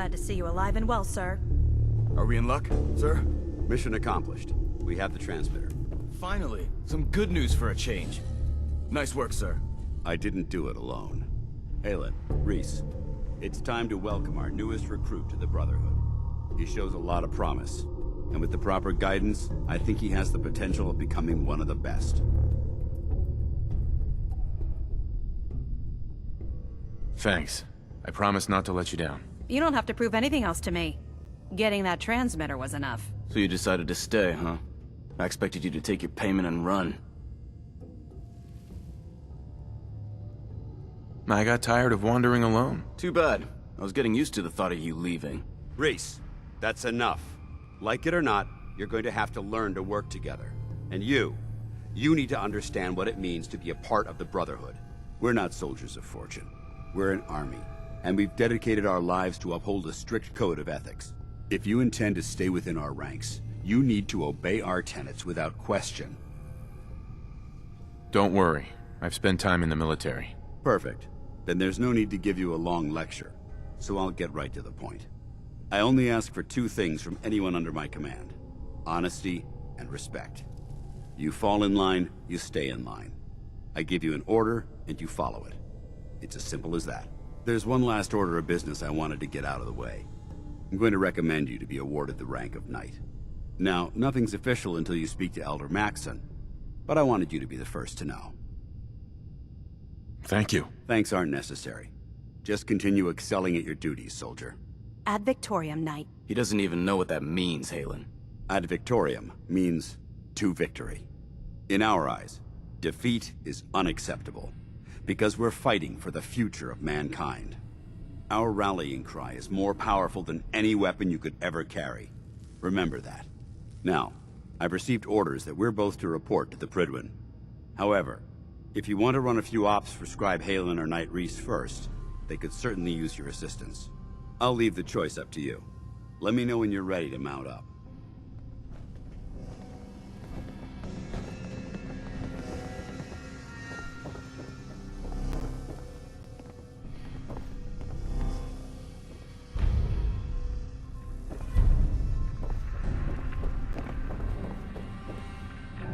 Glad to see you alive and well, sir. Are we in luck, sir? Mission accomplished. We have the transmitter. Finally, some good news for a change. Nice work, sir. I didn't do it alone. Aelin, Reese, it's time to welcome our newest recruit to the Brotherhood. He shows a lot of promise, and with the proper guidance, I think he has the potential of becoming one of the best. Thanks. I promise not to let you down. You don't have to prove anything else to me. Getting that transmitter was enough. So you decided to stay, huh? I expected you to take your payment and run. I got tired of wandering alone. Too bad. I was getting used to the thought of you leaving. Reese, that's enough. Like it or not, you're going to have to learn to work together. And you need to understand what it means to be a part of the Brotherhood. We're not soldiers of fortune. We're an army, and we've dedicated our lives to uphold a strict code of ethics. If you intend to stay within our ranks, you need to obey our tenets without question. Don't worry. I've spent time in the military. Perfect. Then there's no need to give you a long lecture, so I'll get right to the point. I only ask for two things from anyone under my command: honesty and respect. You fall in line, you stay in line. I give you an order, and you follow it. It's as simple as that. There's one last order of business I wanted to get out of the way. I'm going to recommend you to be awarded the rank of Knight. Now, nothing's official until you speak to Elder Maxson, but I wanted you to be the first to know. Thank you. Thanks aren't necessary. Just continue excelling at your duties, soldier. Ad Victoriam, Knight. He doesn't even know what that means, Halen. Ad Victoriam means to victory. In our eyes, defeat is unacceptable, because we're fighting for the future of mankind. Our rallying cry is more powerful than any weapon you could ever carry. Remember that. Now, I've received orders that we're both to report to the Prydwen. However, if you want to run a few ops for Scribe Halen or Knight Reese first, they could certainly use your assistance. I'll leave the choice up to you. Let me know when you're ready to mount up.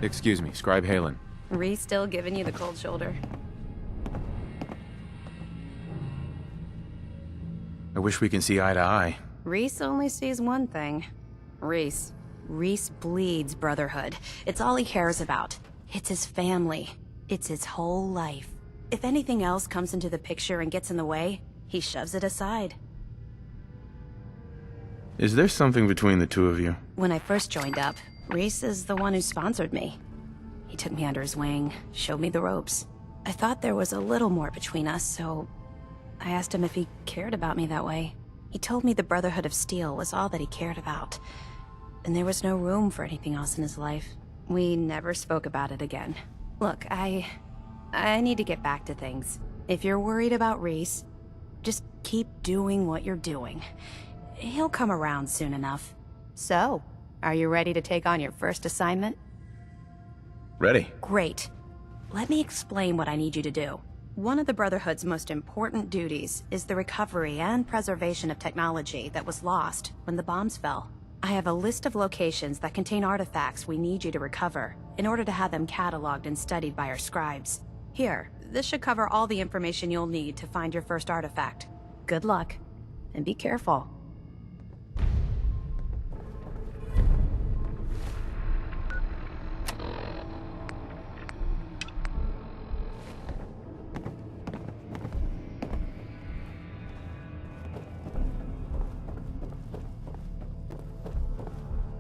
Excuse me, Scribe Halen. Reese still giving you the cold shoulder. I wish we can see eye to eye. Reese only sees one thing. Reese bleeds Brotherhood. It's all he cares about. It's his family. It's his whole life. If anything else comes into the picture and gets in the way, he shoves it aside. Is there something between the two of you? When I first joined up, Reese is the one who sponsored me. He took me under his wing, showed me the ropes. I thought there was a little more between us, so I asked him if he cared about me that way. He told me the Brotherhood of Steel was all that he cared about, and there was no room for anything else in his life. We never spoke about it again. Look, I need to get back to things. If you're worried about Reese, just keep doing what you're doing. He'll come around soon enough. So, are you ready to take on your first assignment? Ready. Great. Let me explain what I need you to do. One of the Brotherhood's most important duties is the recovery and preservation of technology that was lost when the bombs fell. I have a list of locations that contain artifacts we need you to recover in order to have them cataloged and studied by our scribes. Here, this should cover all the information you'll need to find your first artifact. Good luck, and be careful.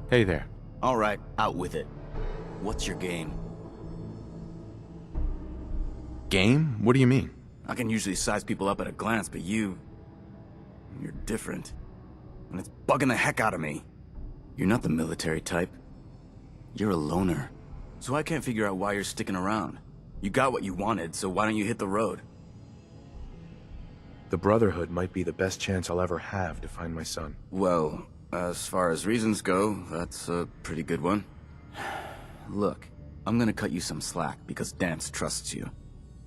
Hey there. All right, out with it. What's your game? Game? What do you mean? I can usually size people up at a glance, but you're different. And it's bugging the heck out of me. You're not the military type. You're a loner. So I can't figure out why you're sticking around. You got what you wanted, so why don't you hit the road? The Brotherhood might be the best chance I'll ever have to find my son. Well, as far as reasons go, that's a pretty good one. Look, I'm gonna cut you some slack because Dance trusts you.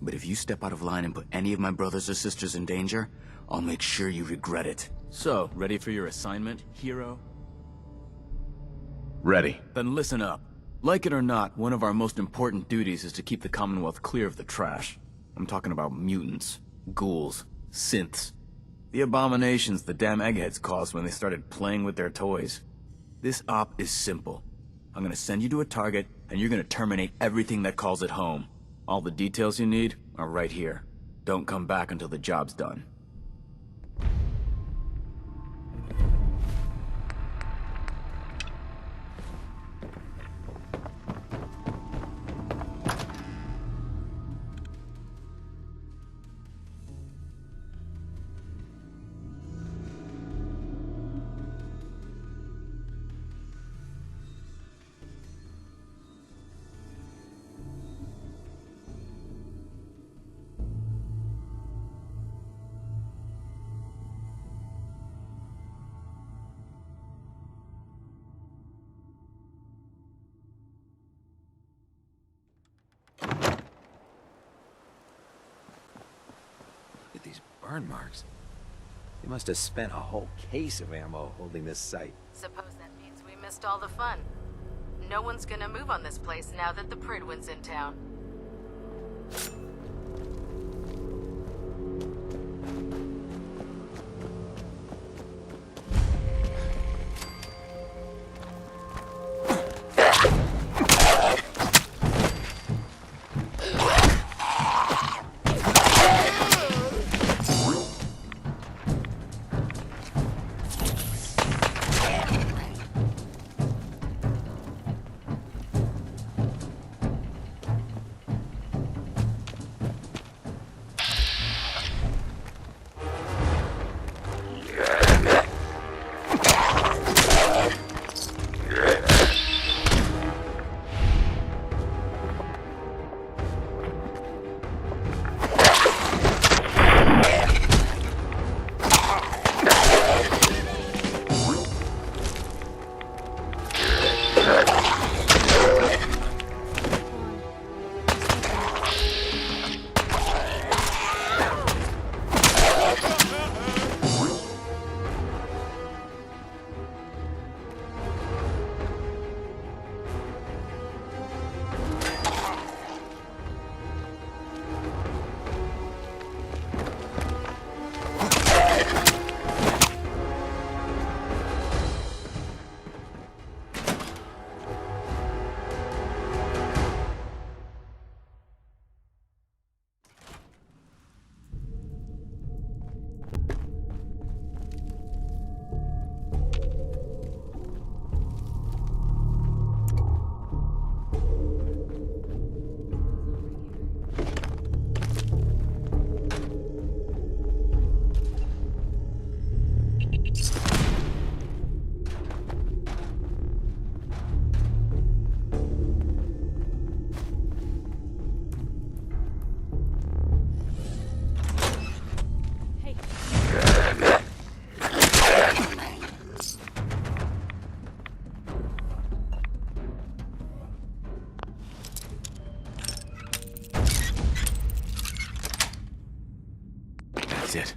But if you step out of line and put any of my brothers or sisters in danger, I'll make sure you regret it. So, ready for your assignment, hero? Ready. Then listen up. Like it or not, one of our most important duties is to keep the Commonwealth clear of the trash. I'm talking about mutants, ghouls, synths. The abominations the damn eggheads caused when they started playing with their toys. This op is simple. I'm gonna send you to a target, and you're gonna terminate everything that calls it home. All the details you need are right here. Don't come back until the job's done. Look at these burn marks. They must have spent a whole case of ammo holding this site. Suppose that means we missed all the fun. No one's gonna move on this place now that the Pridwin's in town. That's it.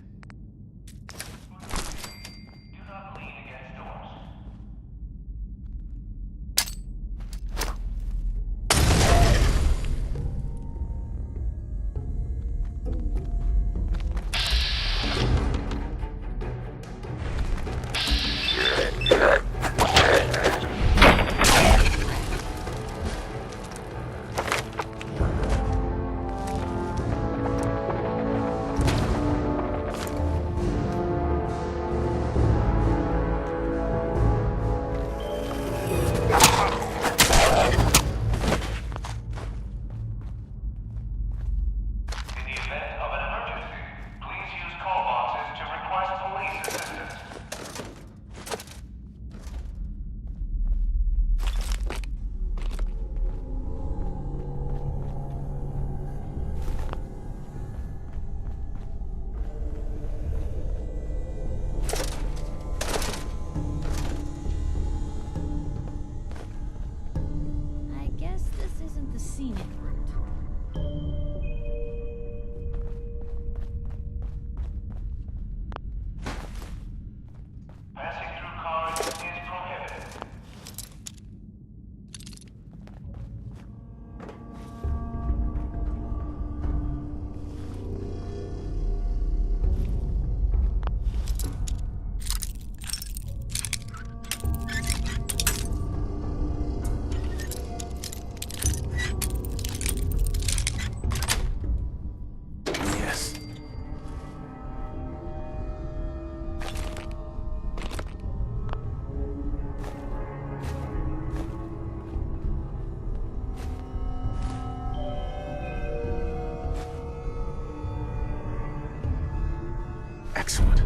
Excellent.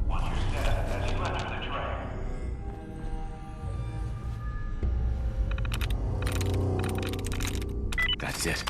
Watch your step as you enter the train. That's it.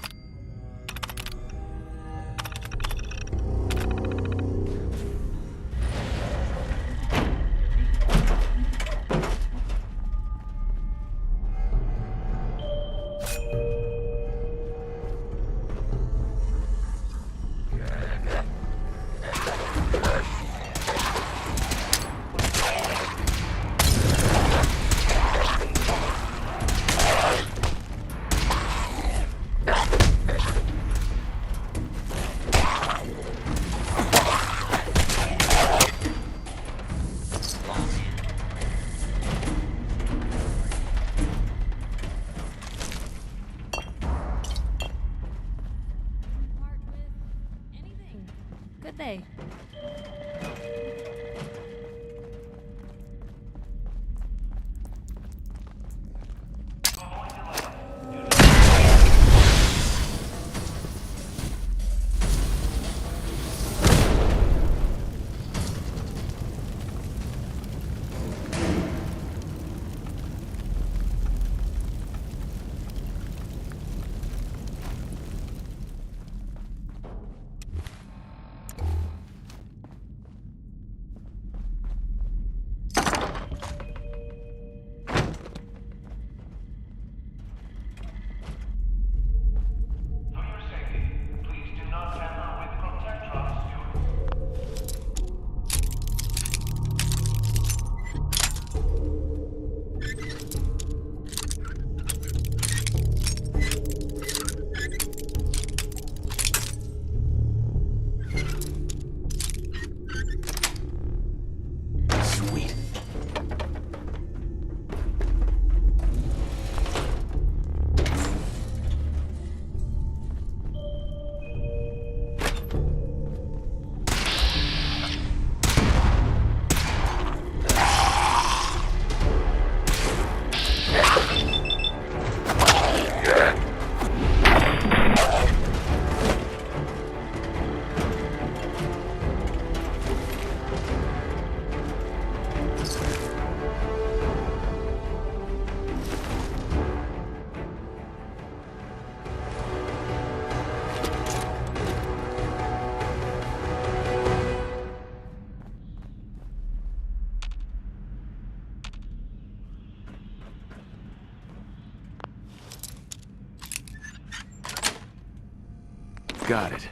Part with anything, could they? For your safety, please do not tamper with Protectron steward. Sweet. Got it.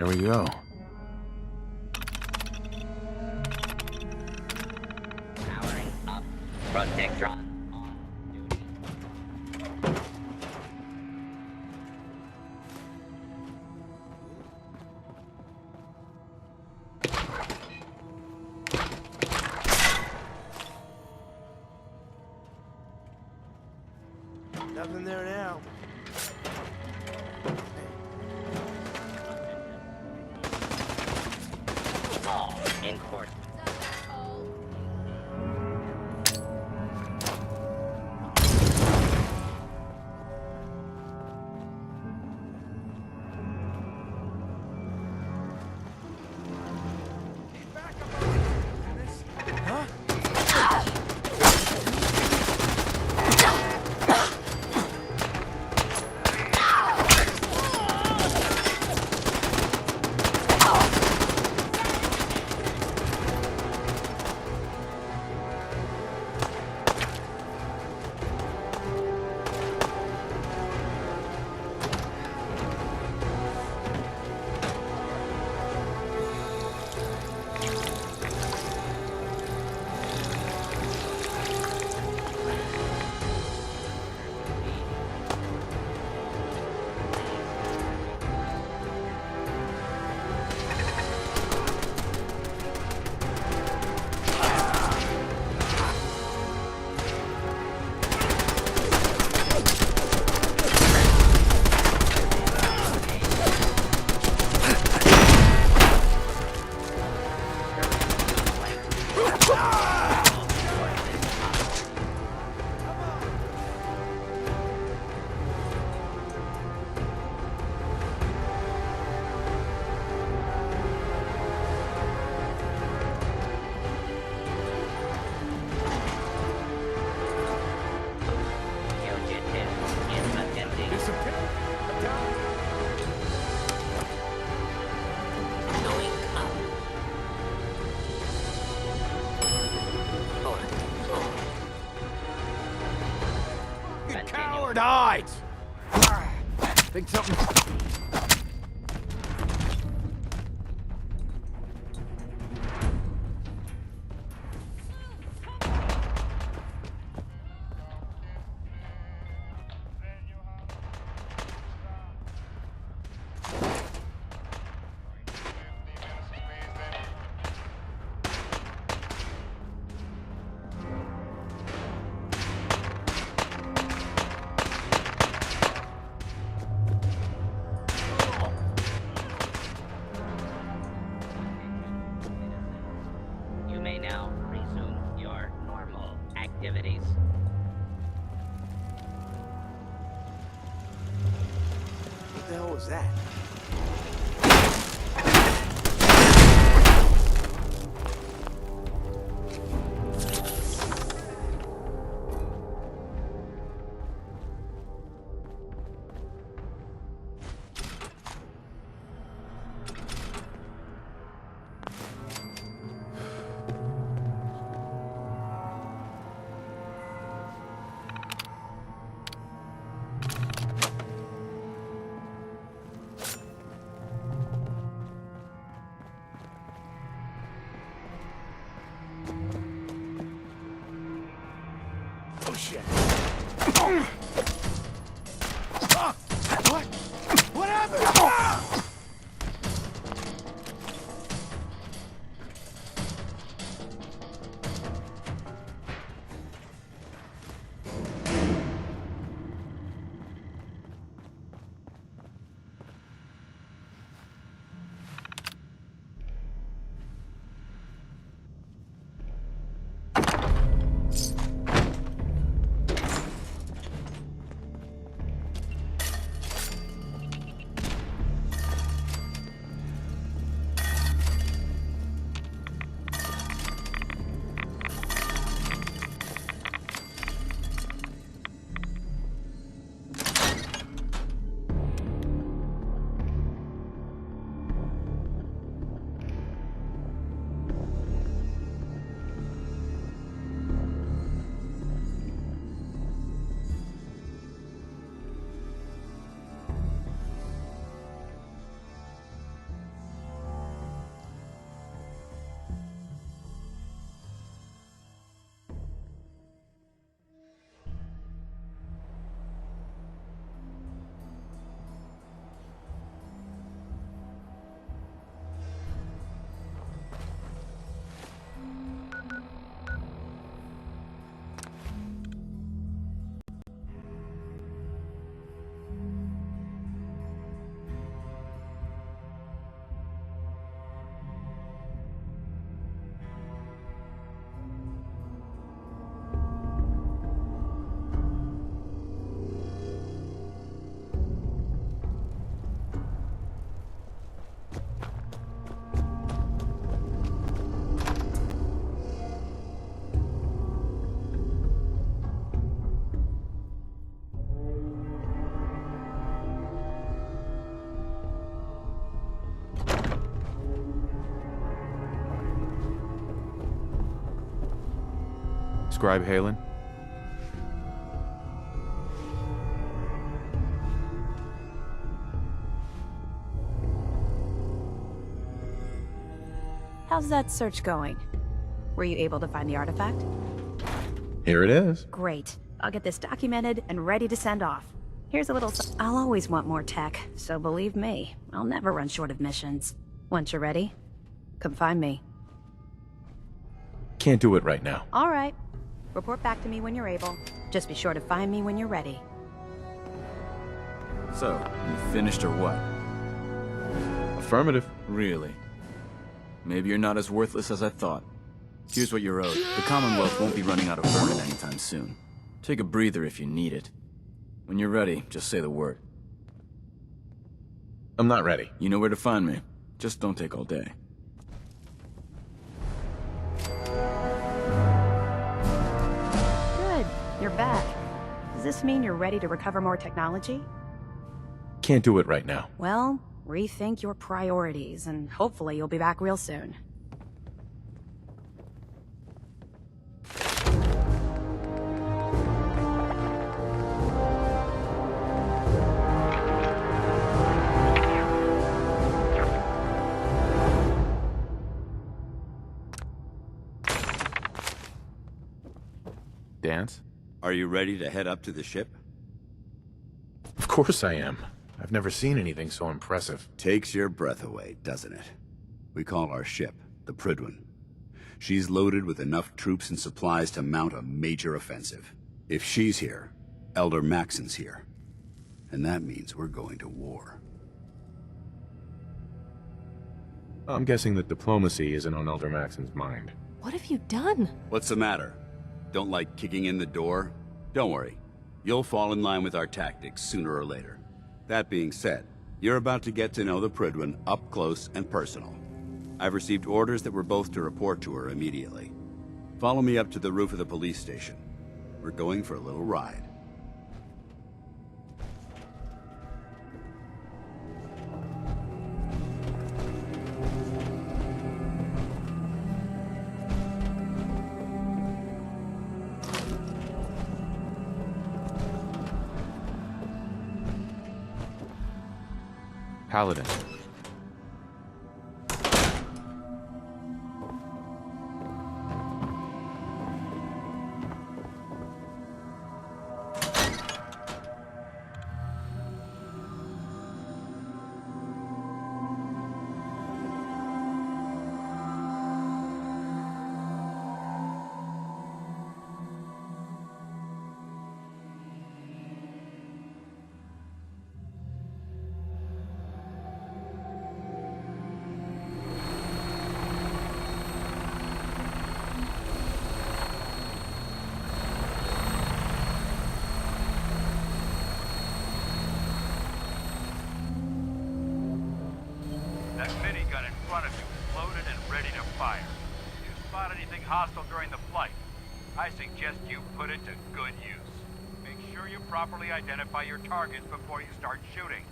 we go. Powering up. Protectron on duty. Nothing there now. All in court. Died! Think something... You may now resume your normal activities. What the hell was that? Oh shit. What? What happened? Scribe Halen? How's that search going? Were you able to find the artifact? Here it is. Great. I'll get this documented and ready to send off. Here's a little... I'll always want more tech, so believe me, I'll never run short of missions. Once you're ready, come find me. Can't do it right now. All right. Report back to me when you're able. Just be sure to find me when you're ready. So, you finished or what? Affirmative. Really? Maybe you're not as worthless as I thought. Here's what you're owed. The Commonwealth won't be running out of vermin anytime soon. Take a breather if you need it. When you're ready, just say the word. I'm not ready. You know where to find me. Just don't take all day. Good. You're back. Does this mean you're ready to recover more technology? Can't do it right now. Well, rethink your priorities, and hopefully you'll be back real soon. Dance? Are you ready to head up to the ship? Of course I am. I've never seen anything so impressive. Takes your breath away, doesn't it? We call our ship the Prydwen. She's loaded with enough troops and supplies to mount a major offensive. If she's here, Elder Maxon's here. And that means we're going to war. I'm guessing that diplomacy isn't on Elder Maxon's mind. What have you done? What's the matter? Don't like kicking in the door? Don't worry. You'll fall in line with our tactics sooner or later. That being said, you're about to get to know the Prydwen up close and personal. I've received orders that we're both to report to her immediately. Follow me up to the roof of the police station. We're going for a little ride. Paladin. That minigun in front of you is loaded and ready to fire. If you spot anything hostile during the flight, I suggest you put it to good use. Make sure you properly identify your targets before you start shooting.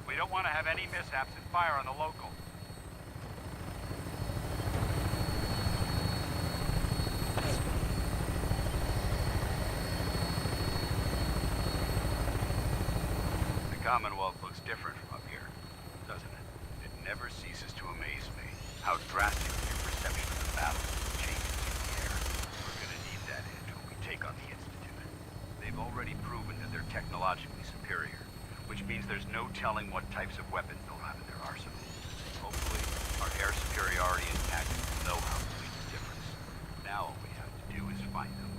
We don't want to have any mishaps and fire on the local. The Commonwealth looks different from up here, doesn't it? It never ceases to amaze me how drastically your perception of the battle changes in the air. We're gonna need that edge when we take on the Institute. They've already proven that they're technologically superior, which means there's no telling what types of weapons they'll have in their arsenal. Hopefully, our air superiority and tactics will know how to make the difference. Now all we have to do is find them.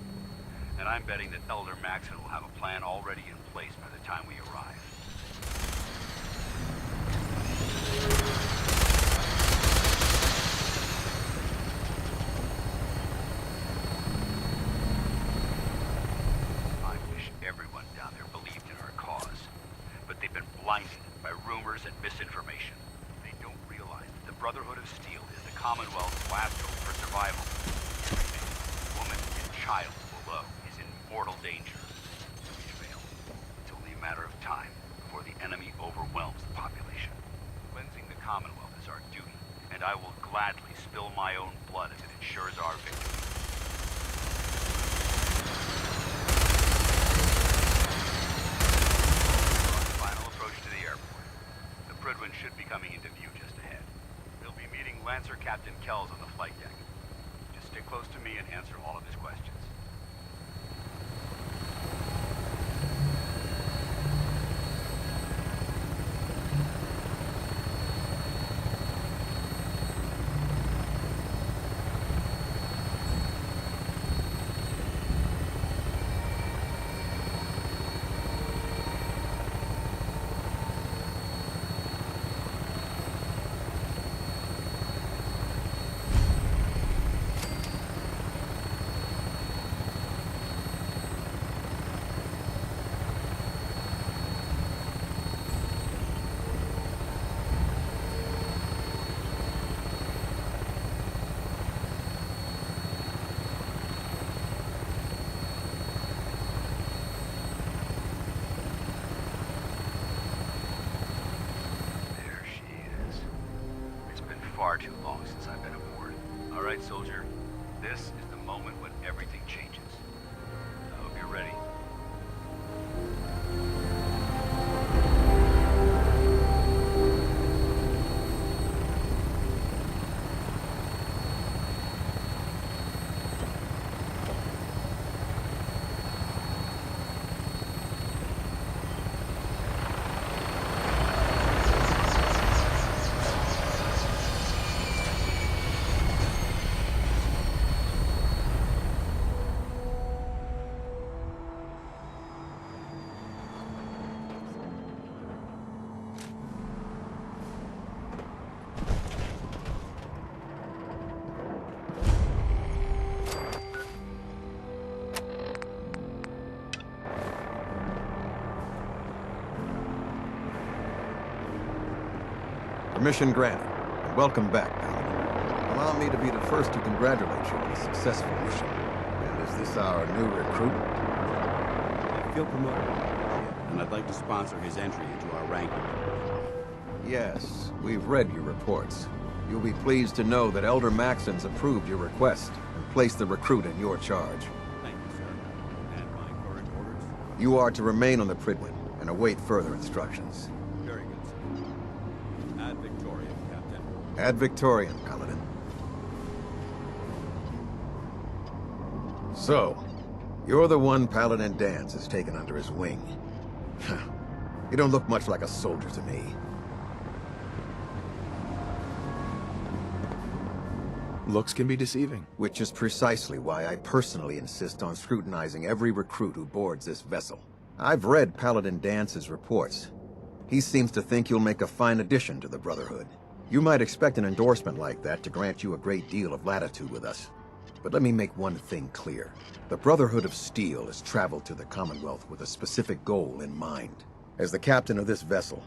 And I'm betting that Elder Maxon will have a plan already in place by the time we arrive. I wish everyone down there believed in our cause, but they've been blinded by rumors and misinformation. They don't realize that the Brotherhood of Steel is the Commonwealth's last hope for survival. Woman and child below is in mortal danger. If we fail, it's only a matter of time before the enemy overwhelms the population. Cleansing the Commonwealth is our duty, and I will gladly spill my own blood if it ensures our victory. Final approach to the airport. The Prydwen should be coming into view just ahead. They'll be meeting Lancer Captain Kells on the flight deck. Just stick close to me and answer all of his questions. There she is. It's been far too long since I've been aboard. All right, soldier. This is the moment when everything changes. I hope you're ready. Permission granted. And welcome back, Paladin. Allow me to be the first to congratulate you on a successful mission. And is this our new recruit? I feel promoted, and I'd like to sponsor his entry into our ranking. Yes, we've read your reports. You'll be pleased to know that Elder Maxon's approved your request and placed the recruit in your charge. Thank you, sir. And my current orders? You are to remain on the Prydwen and await further instructions. Very good, sir. Ad Victoriam, Captain. Ad Victoriam, Paladin. So, you're the one Paladin Danse has taken under his wing. You don't look much like a soldier to me. Looks can be deceiving. Which is precisely why I personally insist on scrutinizing every recruit who boards this vessel. I've read Paladin Dance's reports. He seems to think you'll make a fine addition to the Brotherhood. You might expect an endorsement like that to grant you a great deal of latitude with us. But let me make one thing clear. The Brotherhood of Steel has traveled to the Commonwealth with a specific goal in mind. As the captain of this vessel,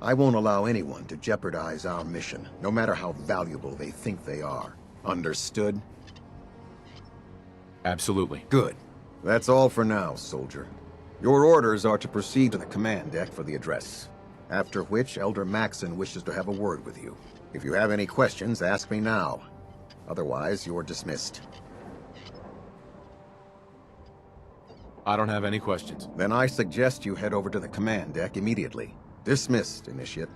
I won't allow anyone to jeopardize our mission, no matter how valuable they think they are. Understood? Absolutely. Good. That's all for now, soldier. Your orders are to proceed to the command deck for the address. After which, Elder Maxon wishes to have a word with you. If you have any questions, ask me now. Otherwise, you're dismissed. I don't have any questions. Then I suggest you head over to the command deck immediately. Dismissed, Initiate.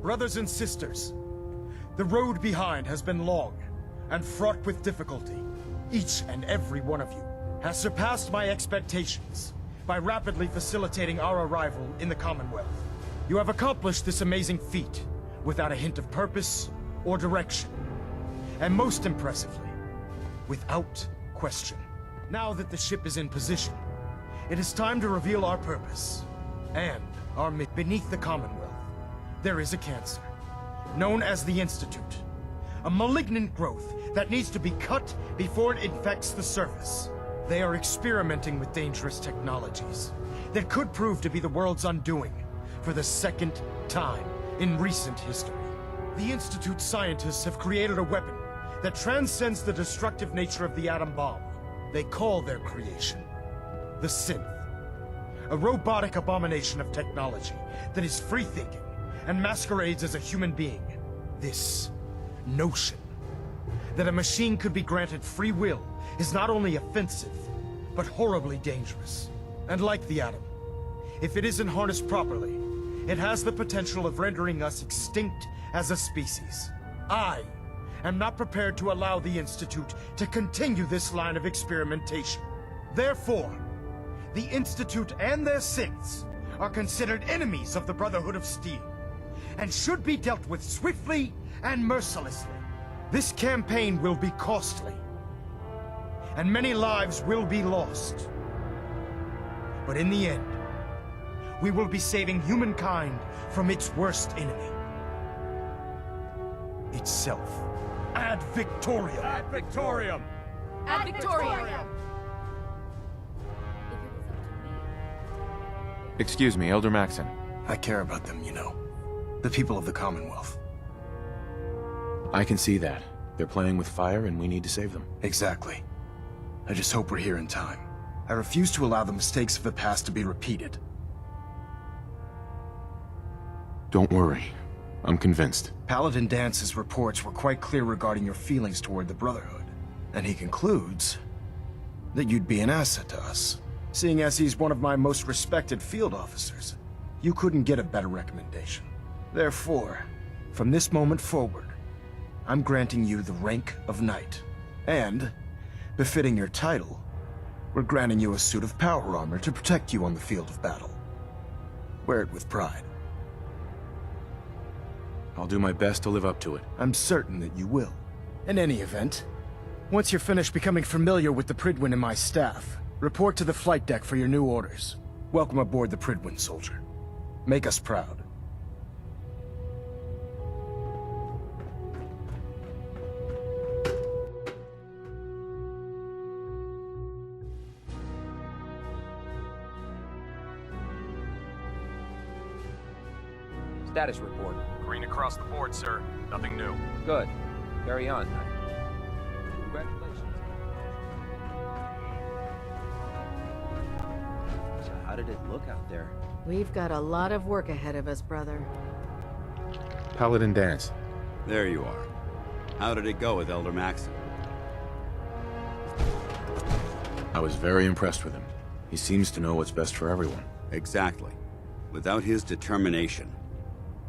Brothers and sisters, the road behind has been long and fraught with difficulty. Each and every one of you has surpassed my expectations by rapidly facilitating our arrival in the Commonwealth. You have accomplished this amazing feat without a hint of purpose or direction. And most impressively, without question. Now that the ship is in position, it is time to reveal our purpose and our mission. Beneath the Commonwealth, there is a cancer, known as the Institute. A malignant growth that needs to be cut before it infects the surface. They are experimenting with dangerous technologies that could prove to be the world's undoing for the second time in recent history. The Institute's scientists have created a weapon that transcends the destructive nature of the atom bomb. They call their creation the Synth. A robotic abomination of technology that is free-thinking and masquerades as a human being. This notion that a machine could be granted free will is not only offensive, but horribly dangerous. And like the atom, if it isn't harnessed properly, it has the potential of rendering us extinct as a species. I am not prepared to allow the Institute to continue this line of experimentation. Therefore, the Institute and their synths are considered enemies of the Brotherhood of Steel, and should be dealt with swiftly and mercilessly. This campaign will be costly, and many lives will be lost. But in the end, we will be saving humankind from its worst enemy. Itself. Ad Victoriam! Ad Victoriam! Ad Victoriam! Excuse me, Elder Maxon. I care about them, you know. The people of the Commonwealth. I can see that. They're playing with fire and we need to save them. Exactly. I just hope we're here in time. I refuse to allow the mistakes of the past to be repeated. Don't worry. I'm convinced. Paladin Dance's reports were quite clear regarding your feelings toward the Brotherhood. And he concludes that you'd be an asset to us. Seeing as he's one of my most respected field officers, you couldn't get a better recommendation. Therefore, from this moment forward, I'm granting you the rank of Knight. And, befitting your title, we're granting you a suit of power armor to protect you on the field of battle. Wear it with pride. I'll do my best to live up to it. I'm certain that you will. In any event, once you're finished becoming familiar with the Pridwin and my staff, report to the flight deck for your new orders. Welcome aboard the Pridwin, soldier. Make us proud. Status report. Green across the board, sir. Nothing new. Good. Carry on. Congratulations. So how did it look out there? We've got a lot of work ahead of us, brother. Paladin Dance. There you are. How did it go with Elder Maxon? I was very impressed with him. He seems to know what's best for everyone. Exactly. Without his determination,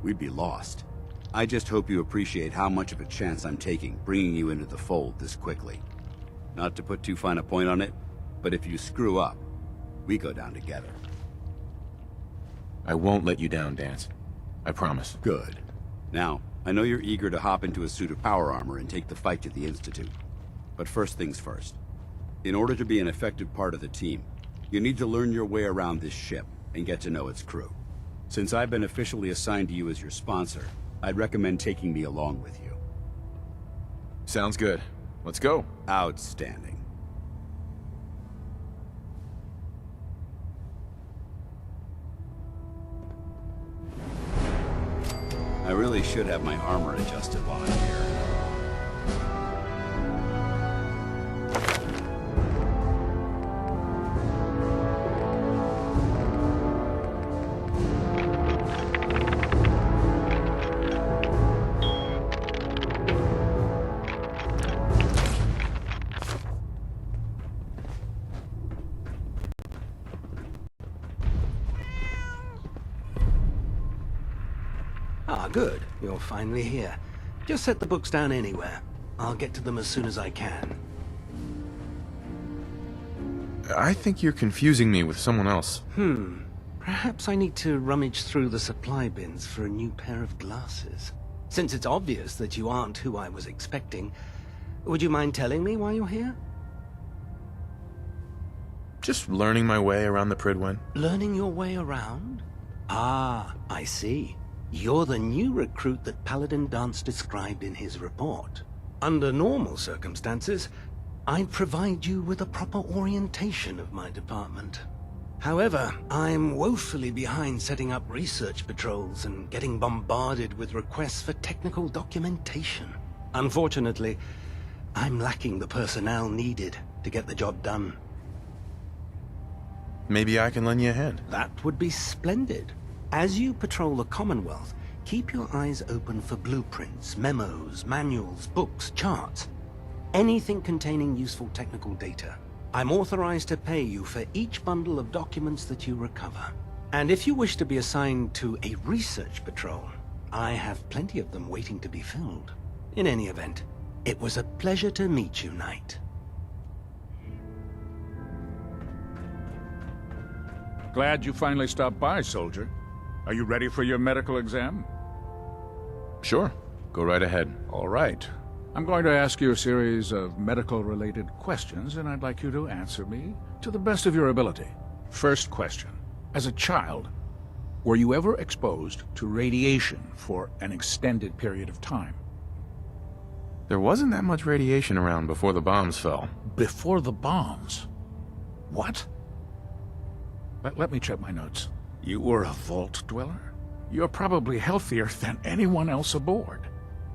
we'd be lost. I just hope you appreciate how much of a chance I'm taking bringing you into the fold this quickly. Not to put too fine a point on it, but if you screw up, we go down together. I won't let you down, Dance. I promise. Good. Now, I know you're eager to hop into a suit of power armor and take the fight to the Institute. But first things first. In order to be an effective part of the team, you need to learn your way around this ship and get to know its crew. Since I've been officially assigned to you as your sponsor, I'd recommend taking me along with you. Sounds good. Let's go. Outstanding. I really should have my armor adjusted while I'm here. Ah, good. You're finally here. Just set the books down anywhere. I'll get to them as soon as I can. I think you're confusing me with someone else. Perhaps I need to rummage through the supply bins for a new pair of glasses. Since it's obvious that you aren't who I was expecting, would you mind telling me why you're here? Just learning my way around the Pridwin. Learning your way around? Ah, I see. You're the new recruit that Paladin Dance described in his report. Under normal circumstances, I'd provide you with a proper orientation of my department. However, I'm woefully behind setting up research patrols and getting bombarded with requests for technical documentation. Unfortunately, I'm lacking the personnel needed to get the job done. Maybe I can lend you a hand. That would be splendid. As you patrol the Commonwealth, keep your eyes open for blueprints, memos, manuals, books, charts. Anything containing useful technical data. I'm authorized to pay you for each bundle of documents that you recover. And if you wish to be assigned to a research patrol, I have plenty of them waiting to be filled. In any event, it was a pleasure to meet you, Knight. Glad you finally stopped by, soldier. Are you ready for your medical exam? Sure. Go right ahead. All right. I'm going to ask you a series of medical-related questions, and I'd like you to answer me to the best of your ability. First question. As a child, were you ever exposed to radiation for an extended period of time? There wasn't that much radiation around before the bombs fell. Before the bombs? What? Let me check my notes. You were a vault dweller? You're probably healthier than anyone else aboard.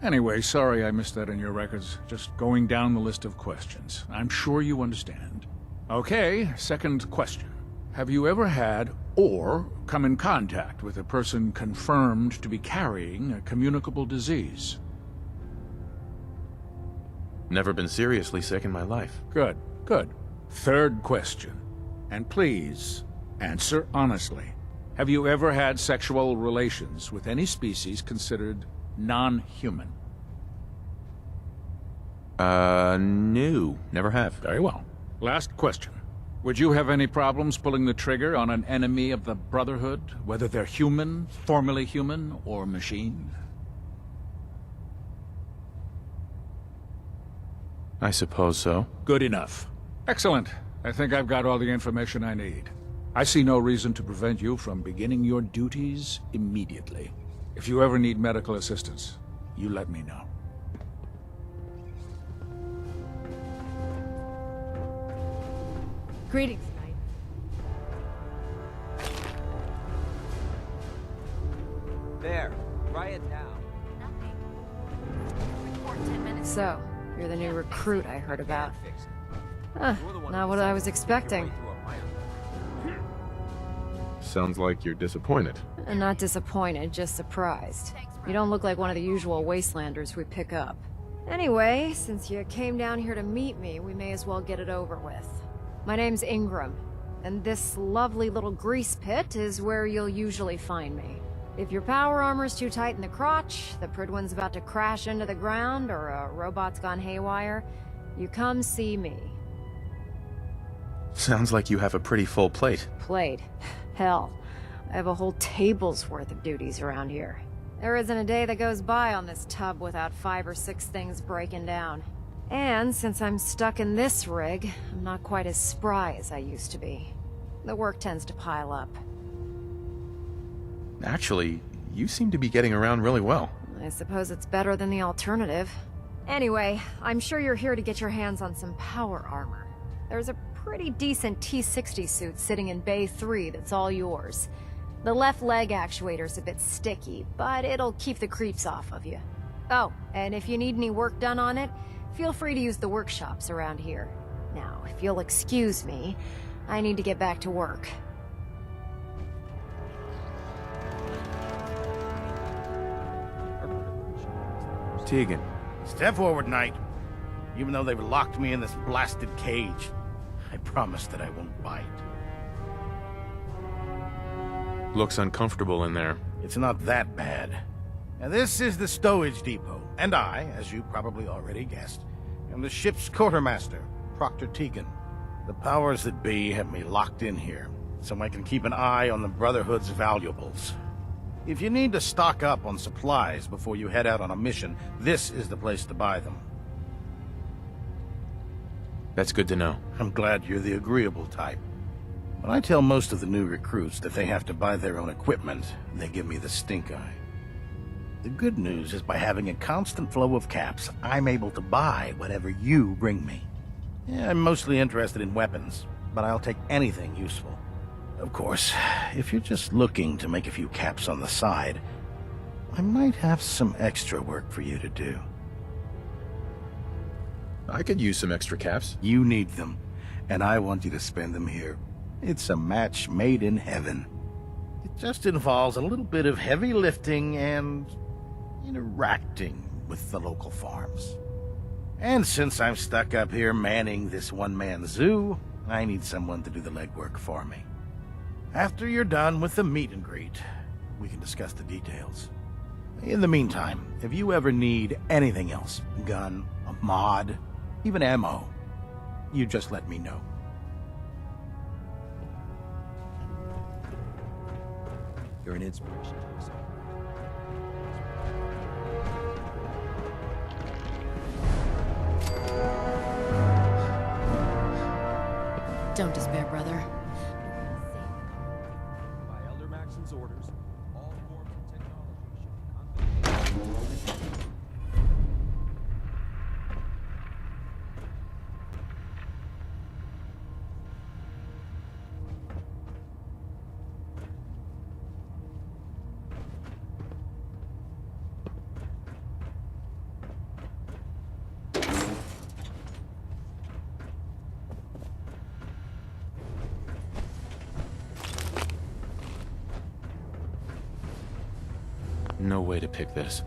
Anyway, sorry I missed that in your records. Just going down the list of questions. I'm sure you understand. Okay, second question. Have you ever had or come in contact with a person confirmed to be carrying a communicable disease? Never been seriously sick in my life. Good, good. Third question. And please, answer honestly. Have you ever had sexual relations with any species considered non-human? No. Never have. Very well. Last question. Would you have any problems pulling the trigger on an enemy of the Brotherhood, whether they're human, formerly human, or machine? I suppose so. Good enough. Excellent. I think I've got all the information I need. I see no reason to prevent you from beginning your duties immediately. If you ever need medical assistance, you let me know. Greetings, Knight. There. Try it now. So, you're the new recruit I heard about. Not what I was expecting. Sounds like you're disappointed. Not disappointed, just surprised. You don't look like one of the usual wastelanders we pick up. Anyway, since you came down here to meet me, we may as well get it over with. My name's Ingram, and this lovely little grease pit is where you'll usually find me. If your power armor's too tight in the crotch, the Pridwin's about to crash into the ground, or a robot's gone haywire, you come see me. Sounds like you have a pretty full plate. Plate? Hell, I have a whole table's worth of duties around here. There isn't a day that goes by on this tub without 5 or 6 things breaking down. And since I'm stuck in this rig, I'm not quite as spry as I used to be. The work tends to pile up. Actually, you seem to be getting around really well. I suppose it's better than the alternative. Anyway, I'm sure you're here to get your hands on some power armor. There's a pretty decent T-60 suit sitting in Bay 3 that's all yours. The left leg actuator's a bit sticky, but it'll keep the creeps off of you. Oh, and if you need any work done on it, feel free to use the workshops around here. Now, if you'll excuse me, I need to get back to work. Tegan. Step forward, Knight. Even though they've locked me in this blasted cage, I promise that I won't bite. Looks uncomfortable in there. It's not that bad. Now, this is the stowage depot, and I, as you probably already guessed, am the ship's quartermaster, Proctor Tegan. The powers that be have me locked in here, so I can keep an eye on the Brotherhood's valuables. If you need to stock up on supplies before you head out on a mission, this is the place to buy them. That's good to know. I'm glad you're the agreeable type. When I tell most of the new recruits that they have to buy their own equipment, they give me the stink eye. The good news is by having a constant flow of caps, I'm able to buy whatever you bring me. Yeah, I'm mostly interested in weapons, but I'll take anything useful. Of course, if you're just looking to make a few caps on the side, I might have some extra work for you to do. I could use some extra caps. You need them, and I want you to spend them here. It's a match made in heaven. It just involves a little bit of heavy lifting and interacting with the local farms. And since I'm stuck up here manning this one-man zoo, I need someone to do the legwork for me. After you're done with the meet and greet, we can discuss the details. In the meantime, if you ever need anything else, gun, a mod, even ammo, you just let me know. You're an inspiration to us all. Don't despair, brother. By Elder Maxon's orders, all forms of technology should be confidential. No way to pick this.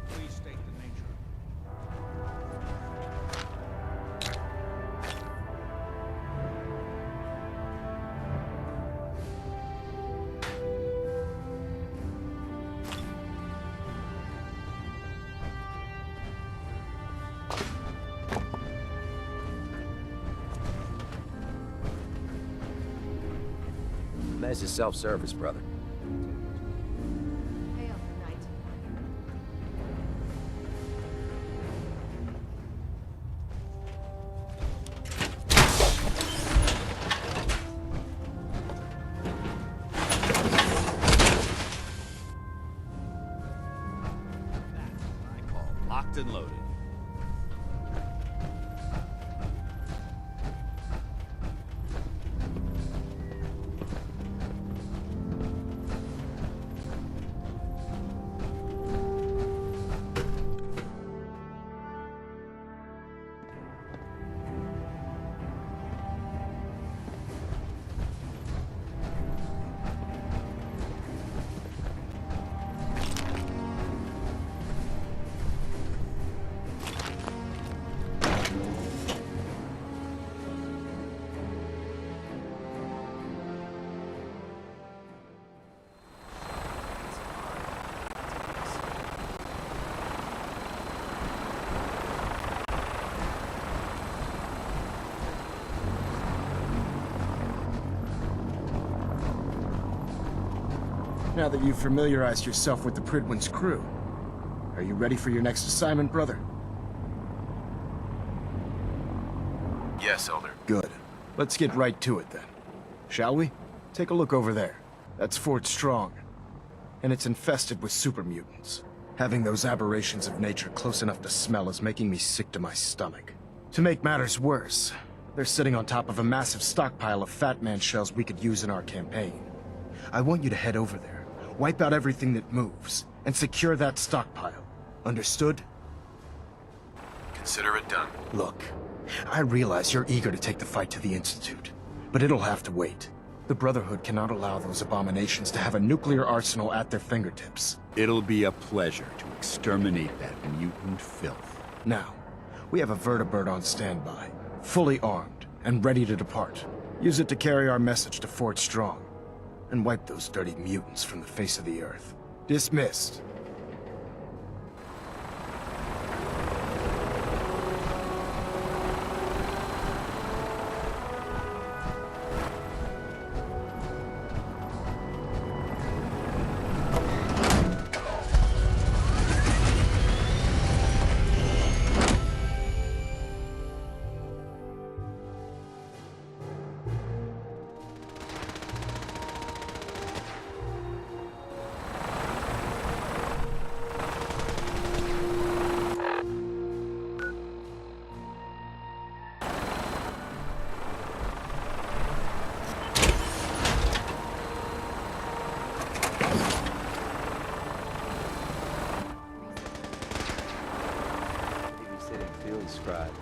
Please state the nature. This is self-service, brother. Hey, Elder Knight. I call locked and loaded. Now that you've familiarized yourself with the Pridwin's crew, are you ready for your next assignment, brother? Yes, Elder. Good. Let's get right to it then. Shall we? Take a look over there. That's Fort Strong. And it's infested with super mutants. Having those aberrations of nature close enough to smell is making me sick to my stomach. To make matters worse, they're sitting on top of a massive stockpile of Fat Man shells we could use in our campaign. I want you to head over there, wipe out everything that moves, and secure that stockpile. Understood? Consider it done. Look, I realize you're eager to take the fight to the Institute, but it'll have to wait. The Brotherhood cannot allow those abominations to have a nuclear arsenal at their fingertips. It'll be a pleasure to exterminate that mutant filth. Now, we have a vertibird on standby, fully armed and ready to depart. Use it to carry our message to Fort Strong, and wipe those dirty mutants from the face of the earth. Dismissed. subscribe.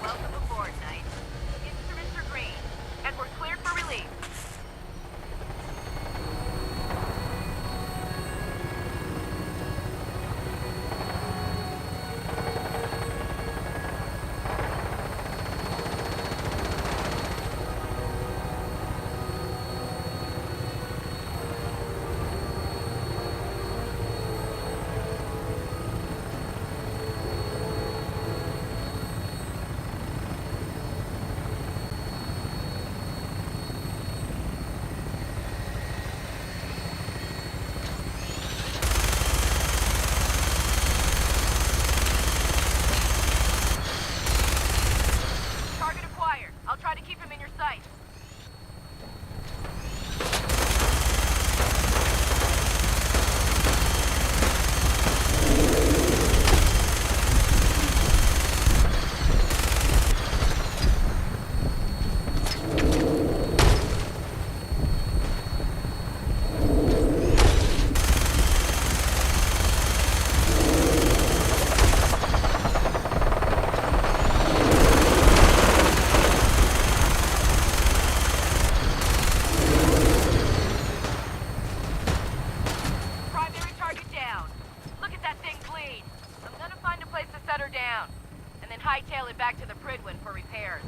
Welcome aboard, Knight. Instruments are green, and we're cleared for release. Target acquired. I'll try to keep him in your sight. Primary target down. Look at that thing bleed. I'm gonna find a place to set her down, and then hightail it back to the Pridwin for repairs.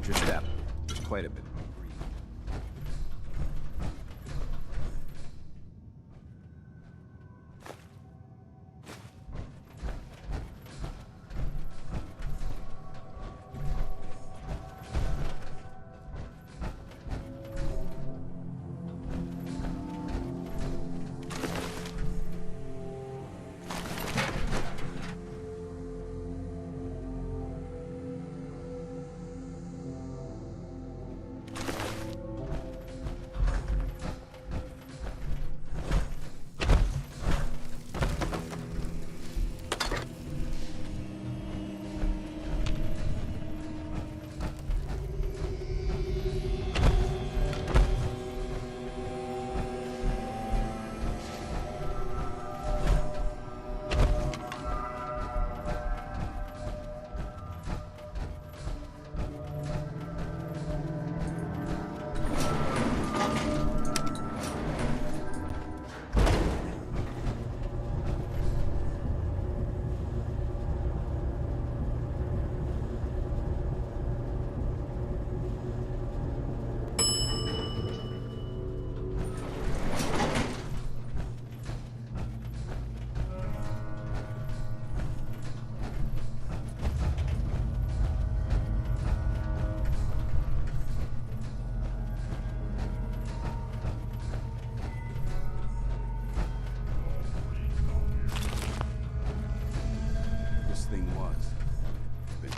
Watch your step. There's quite a bit.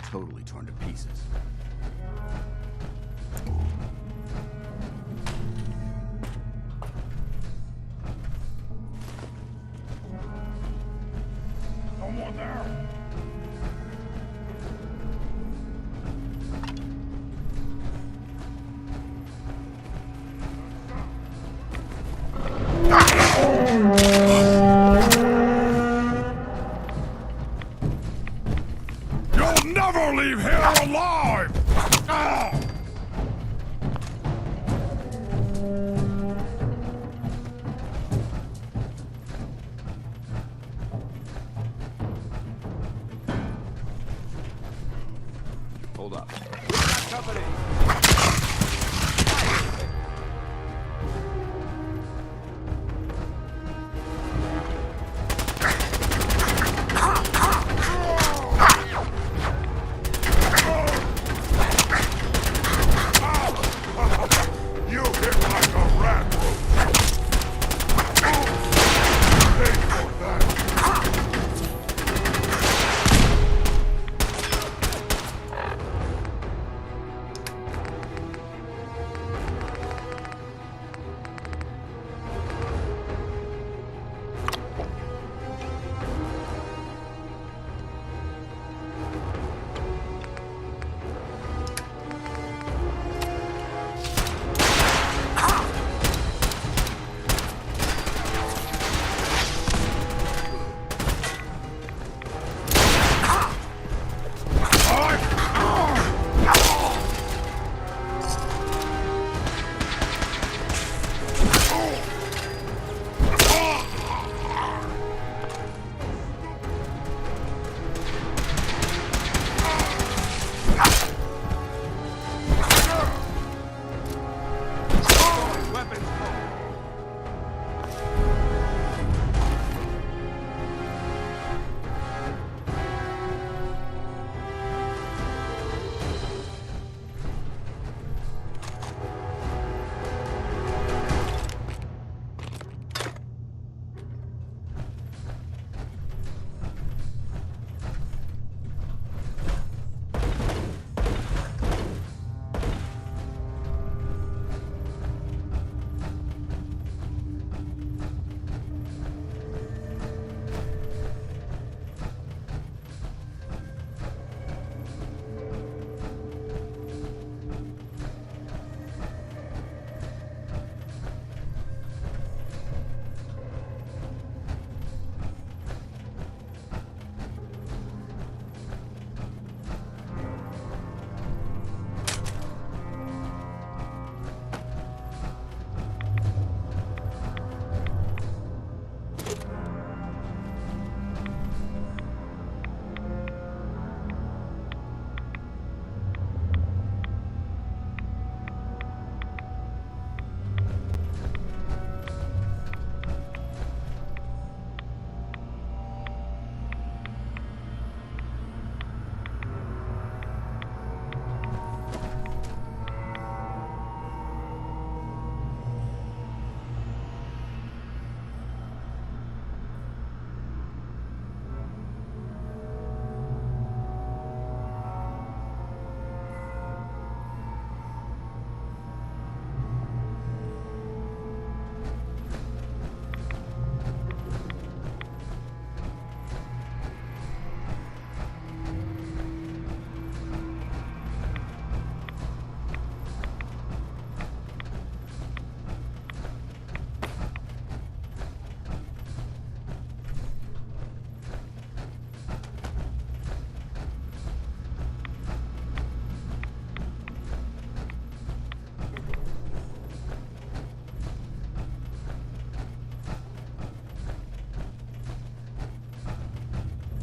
Totally torn to pieces. Someone there! You'll never leave here alive! Ah! Hold up. Company! You hit like a rat roach. Pay for that.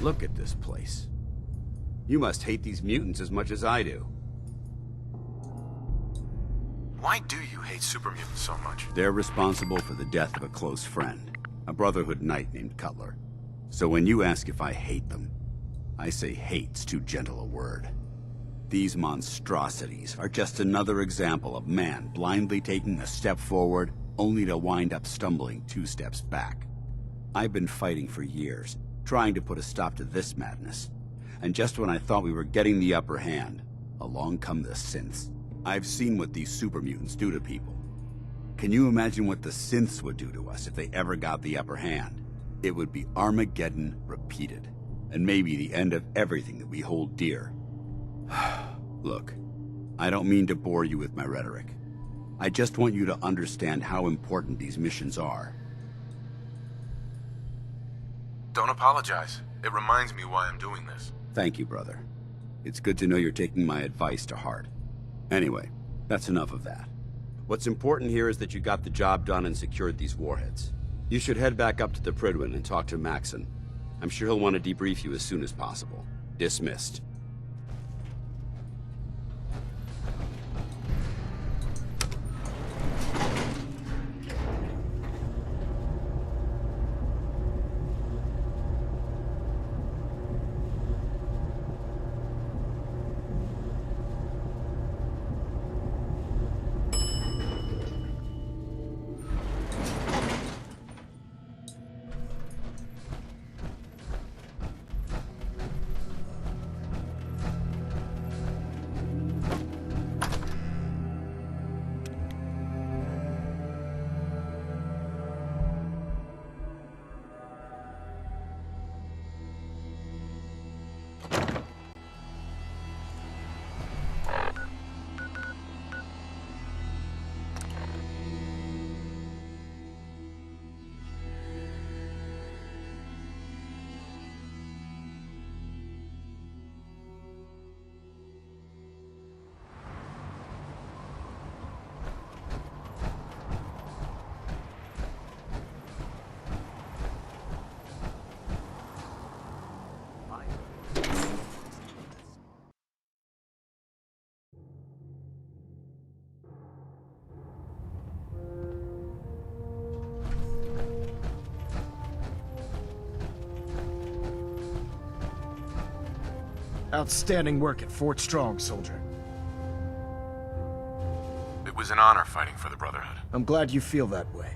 Look at this place. You must hate these mutants as much as I do. Why do you hate super mutants so much? They're responsible for the death of a close friend, a Brotherhood knight named Cutler. So when you ask if I hate them, I say hate's too gentle a word. These monstrosities are just another example of man blindly taking a step forward, only to wind up stumbling 2 steps back. I've been fighting for years, trying to put a stop to this madness. And just when I thought we were getting the upper hand, along come the synths. I've seen what these super mutants do to people. Can you imagine what the synths would do to us if they ever got the upper hand? It would be Armageddon repeated, and maybe the end of everything that we hold dear. Look, I don't mean to bore you with my rhetoric. I just want you to understand how important these missions are. Don't apologize. It reminds me why I'm doing this. Thank you, brother. It's good to know you're taking my advice to heart. Anyway, that's enough of that. What's important here is that you got the job done and secured these warheads. You should head back up to the Prydwen and talk to Maxon. I'm sure he'll want to debrief you as soon as possible. Dismissed. Outstanding work at Fort Strong, soldier. It was an honor fighting for the Brotherhood. I'm glad you feel that way,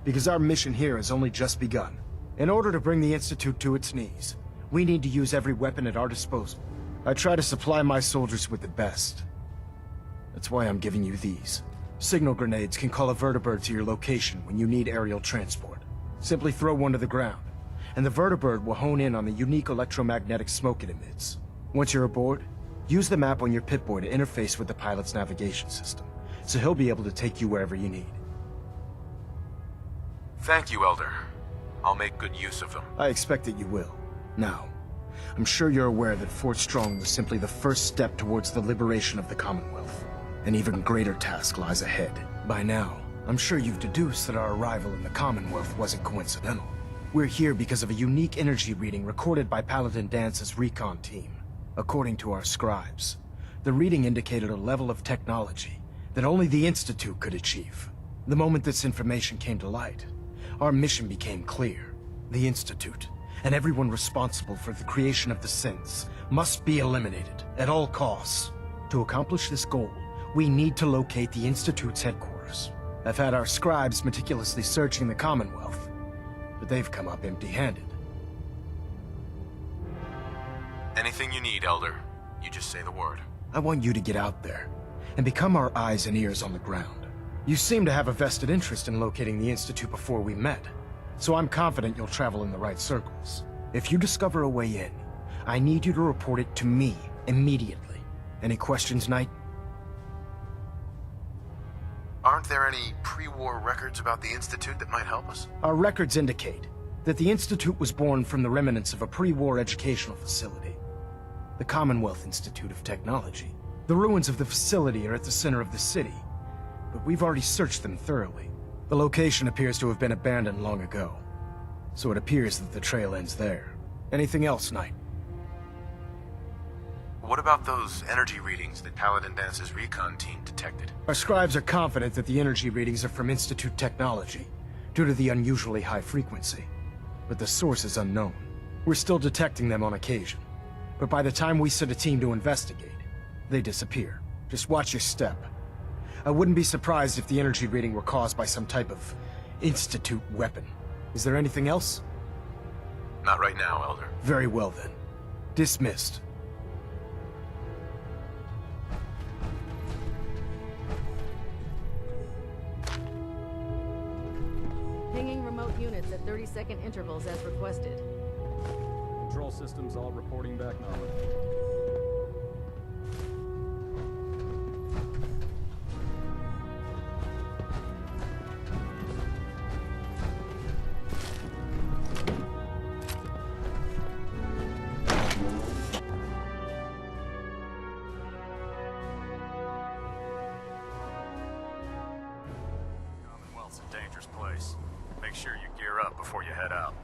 because our mission here has only just begun. In order to bring the Institute to its knees, we need to use every weapon at our disposal. I try to supply my soldiers with the best. That's why I'm giving you these. Signal grenades can call a vertibird to your location when you need aerial transport. Simply throw one to the ground, and the vertibird will hone in on the unique electromagnetic smoke it emits. Once you're aboard, use the map on your Pip-Boy to interface with the pilot's navigation system, so he'll be able to take you wherever you need. Thank you, Elder. I'll make good use of them. I expect that you will. Now, I'm sure you're aware that Fort Strong was simply the first step towards the liberation of the Commonwealth. An even greater task lies ahead. By now, I'm sure you've deduced that our arrival in the Commonwealth wasn't coincidental. We're here because of a unique energy reading recorded by Paladin Dance's recon team. According to our scribes, the reading indicated a level of technology that only the Institute could achieve. The moment this information came to light, our mission became clear. The Institute, and everyone responsible for the creation of the synths, must be eliminated at all costs. To accomplish this goal, we need to locate the Institute's headquarters. I've had our scribes meticulously searching the Commonwealth, but they've come up empty-handed. Anything you need, Elder. You just say the word. I want you to get out there and become our eyes and ears on the ground. You seem to have a vested interest in locating the Institute before we met, so I'm confident you'll travel in the right circles. If you discover a way in, I need you to report it to me immediately. Any questions, Knight? Aren't there any pre-war records about the Institute that might help us? Our records indicate that the Institute was born from the remnants of a pre-war educational facility, the Commonwealth Institute of Technology. The ruins of the facility are at the center of the city, but we've already searched them thoroughly. The location appears to have been abandoned long ago, so it appears that the trail ends there. Anything else, Knight? What about those energy readings that Paladin Dance's recon team detected? Our scribes are confident that the energy readings are from Institute technology, due to the unusually high frequency. But the source is unknown. We're still detecting them on occasion. But by the time we send a team to investigate, they disappear. Just watch your step. I wouldn't be surprised if the energy reading were caused by some type of Institute weapon. Is there anything else? Not right now, Elder. Very well then. Dismissed. Pinging remote units at 30-second intervals as requested. Control systems all reporting back normal. Commonwealth's a dangerous place. Make sure you gear up before you head out.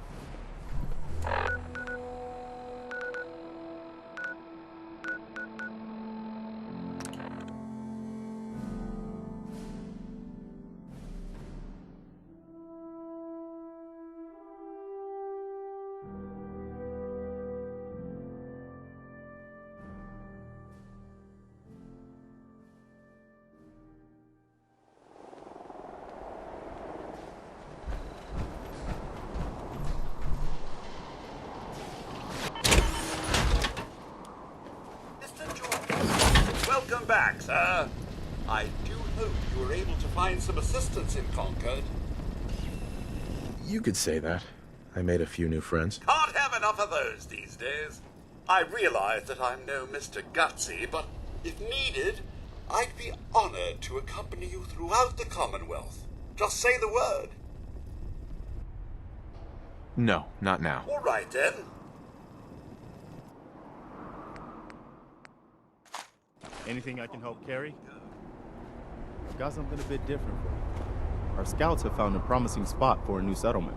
Welcome back, sir. I do hope you were able to find some assistance in Concord. You could say that. I made a few new friends. Can't have enough of those these days. I realize that I'm no Mr. Gutsy, but if needed, I'd be honored to accompany you throughout the Commonwealth. Just say the word. No, not now. All right, then. Anything I can help carry? I've got something a bit different for you. Our scouts have found a promising spot for a new settlement.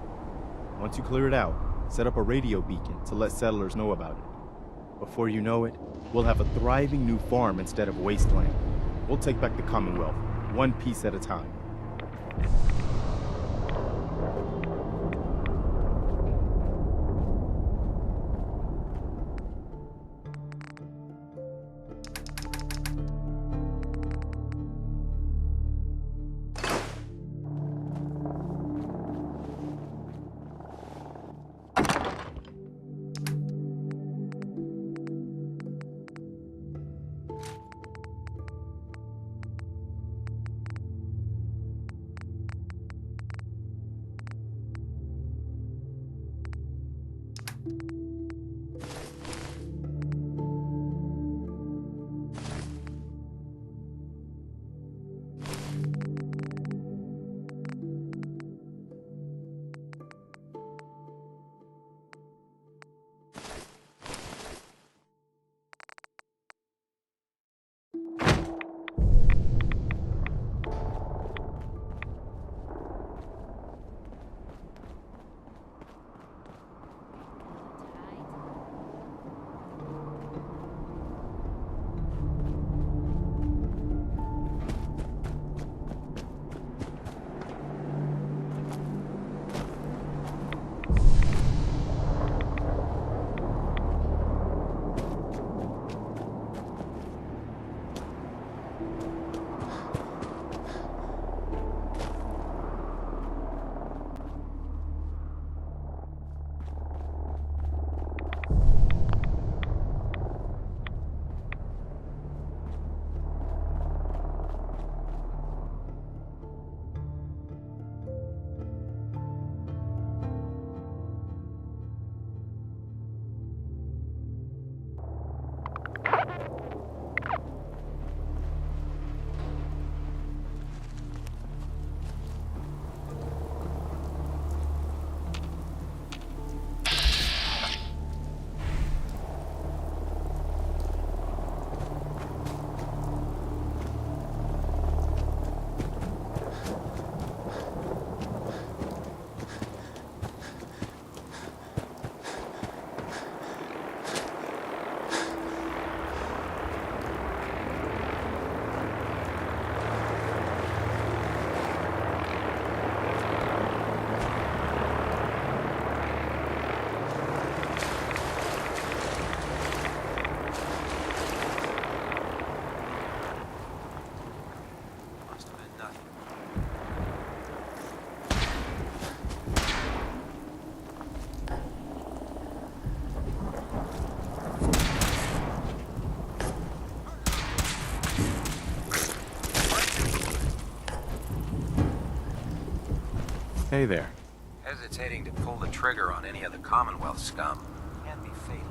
Once you clear it out, set up a radio beacon to let settlers know about it. Before you know it, we'll have a thriving new farm instead of wasteland. We'll take back the Commonwealth, one piece at a time. Hey there. Hesitating to pull the trigger on any of the Commonwealth scum can be fatal.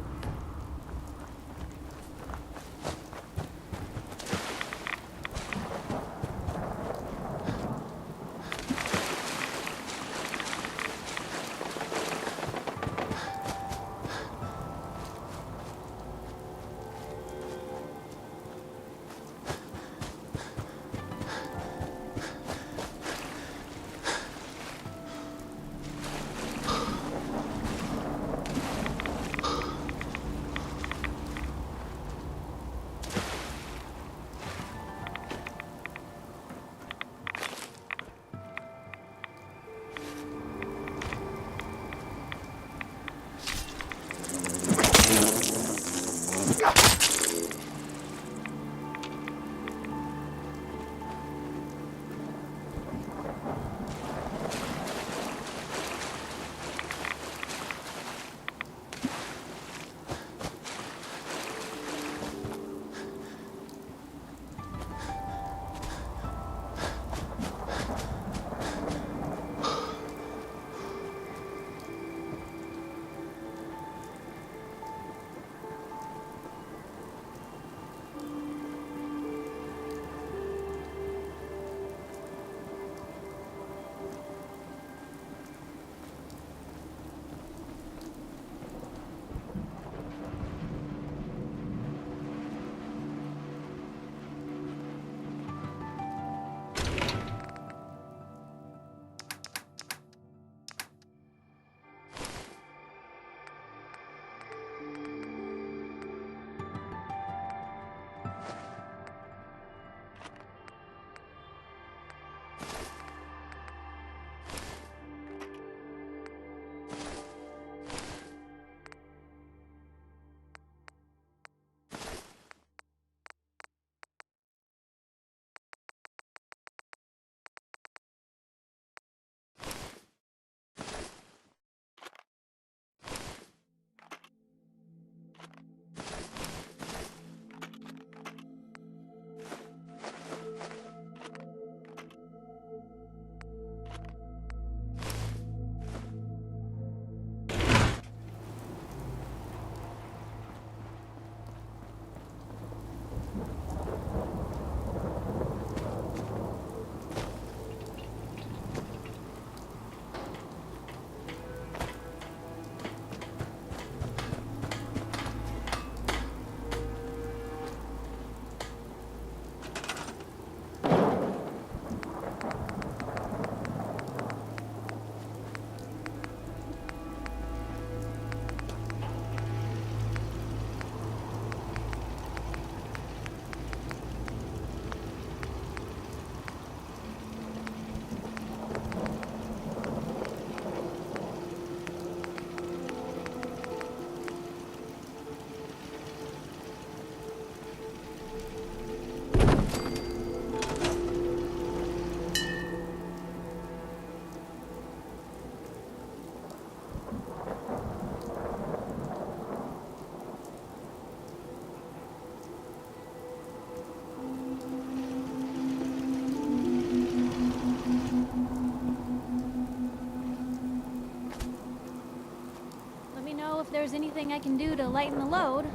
If there's anything I can do to lighten the load,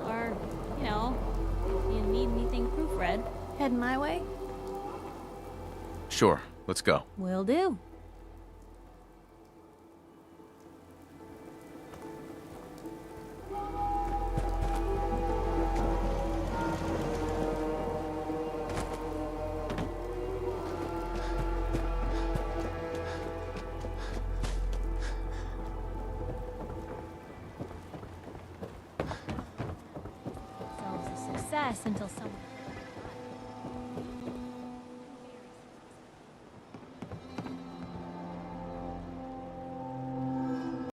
or, you know, if you need anything proofread, heading my way? Sure, let's go. Will do. Until someone